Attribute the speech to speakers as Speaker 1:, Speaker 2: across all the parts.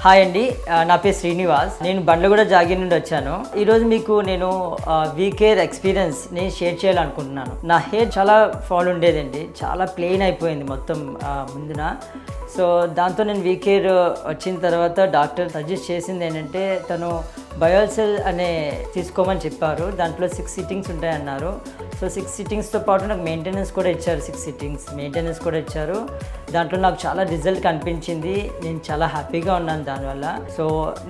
Speaker 1: Hi అండి, నా పేరు శ్రీనివాస్. నేను బండ్లగూడ జాగిర్ నుండి వచ్చాను. ఈరోజు మీకు నేను వీకేర్ ఎక్స్పీరియన్స్ని షేర్ చేయాలనుకుంటున్నాను. నా హెయిర్ చాలా ఫాల్ ఉండేదండి, చాలా ప్లెయిన్ అయిపోయింది మొత్తం ముందున. సో దాంతో నేను వీకేర్ వచ్చిన తర్వాత డాక్టర్ సజెస్ట్ చేసింది ఏంటంటే తను బయోసెల్ అనే తీసుకోమని చెప్పారు. దాంట్లో 6 సిట్టింగ్స్ ఉంటాయన్నారు. సో 6 సిట్టింగ్స్తో పాటు నాకు మెయింటెనెన్స్ కూడా ఇచ్చారు. 6 సిట్టింగ్స్ మెయింటెనెన్స్ కూడా ఇచ్చారు. దాంట్లో నాకు చాలా రిజల్ట్ కనిపించింది. నేను చాలా హ్యాపీగా ఉన్నాను దానివల్ల. సో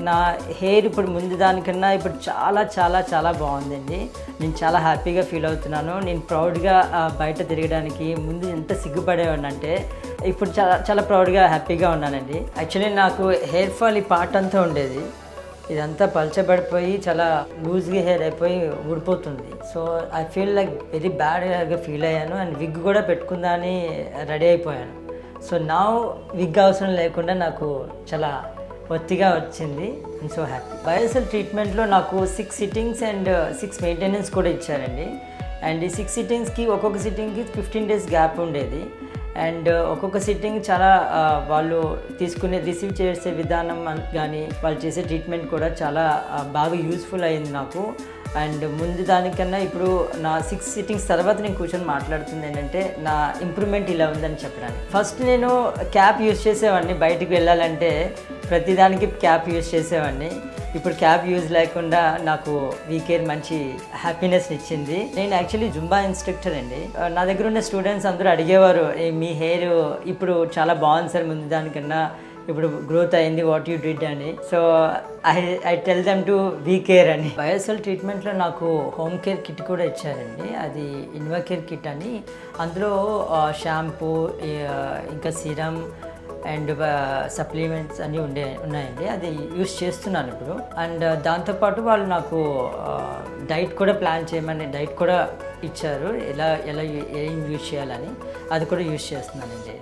Speaker 1: నా హెయిర్ ఇప్పుడు ముందు దానికన్నా ఇప్పుడు చాలా చాలా చాలా బాగుందండి. నేను చాలా హ్యాపీగా ఫీల్ అవుతున్నాను. నేను ప్రౌడ్గా బయట తిరగడానికి ముందు ఎంత సిగ్గుపడేవాడిని అంటే ఇప్పుడు చాలా చాలా ప్రౌడ్గా హ్యాపీగా ఉన్నానండి. యాక్చువల్లీ నాకు హెయిర్ ఫాల్ ఈ పార్ట్ అంతా ఉండేది, ఇదంతా పల్చబడిపోయి చాలా లూజ్గా హెయిర్ అయిపోయి ఊడిపోతుంది. So I feel like very బ్యాడ్గా ఫీల్ అయ్యాను. అండ్ విగ్ కూడా పెట్టుకుందాని రెడీ అయిపోయాను. సో నా విగ్ అవసరం లేకుండా నాకు చాలా ఒత్తిగా వచ్చింది. I'm so happy. బయోసెల్ ట్రీట్మెంట్లో నాకు 6 సిట్టింగ్స్ అండ్ 6 మెయింటెనెన్స్ కూడా ఇచ్చారండి. అండ్ ఈ 6 సిట్టింగ్స్కి ఒక్కొక్క సిట్టింగ్కి 15 days గ్యాప్ ఉండేది. అండ్ ఒక్కొక్క సిట్టింగ్ చాలా వాళ్ళు రిసీవ్ చేసే విధానం కానీ వాళ్ళు చేసే ట్రీట్మెంట్ కూడా చాలా బాగా యూస్ఫుల్ అయ్యింది నాకు. అండ్ ముందు దానికన్నా ఇప్పుడు నా 6 సిట్టింగ్స్ తర్వాత నేను కూర్చొని మాట్లాడుతుంది ఏంటంటే నా ఇంప్రూవ్మెంట్ ఇలా ఉందని చెప్పడానికి. ఫస్ట్ నేను క్యాప్ యూజ్ చేసేవాడిని, బయటికి వెళ్ళాలంటే ప్రతిదానికి క్యాప్ యూజ్ చేసేవాడిని. ఇప్పుడు క్యాప్ యూజ్ లేకుండా నాకు వీకేర్ మంచి హ్యాపీనెస్ని ఇచ్చింది. నేను యాక్చువల్లీ జుంబా ఇన్స్ట్రక్టర్ అండి. నా దగ్గర ఉన్న స్టూడెంట్స్ అందరూ అడిగేవారు, మీ హెయిర్ ఇప్పుడు చాలా బాగుంది సార్, ముందు దానికన్నా ఇప్పుడు గ్రోత్ అయింది, వాట్ యూ డిడ్ అని. So I tell them to WeCare అని. బయోసెల్ ట్రీట్మెంట్లో నాకు హోమ్ కేర్ కిట్ కూడా ఇచ్చారండి. అది ఇన్వాకేర్ కిట్ అని. అందులో షాంపూ, ఇంకా సిరం అండ్ సప్లిమెంట్స్ అన్నీ ఉన్నాయండి. అది యూస్ చేస్తున్నాను ఇప్పుడు. అండ్ దాంతోపాటు వాళ్ళు నాకు డైట్ కూడా ప్లాన్ చేయమని డైట్ కూడా ఇచ్చారు, ఎలా ఏం యూజ్ చేయాలని. అది కూడా యూజ్ చేస్తున్నానండి.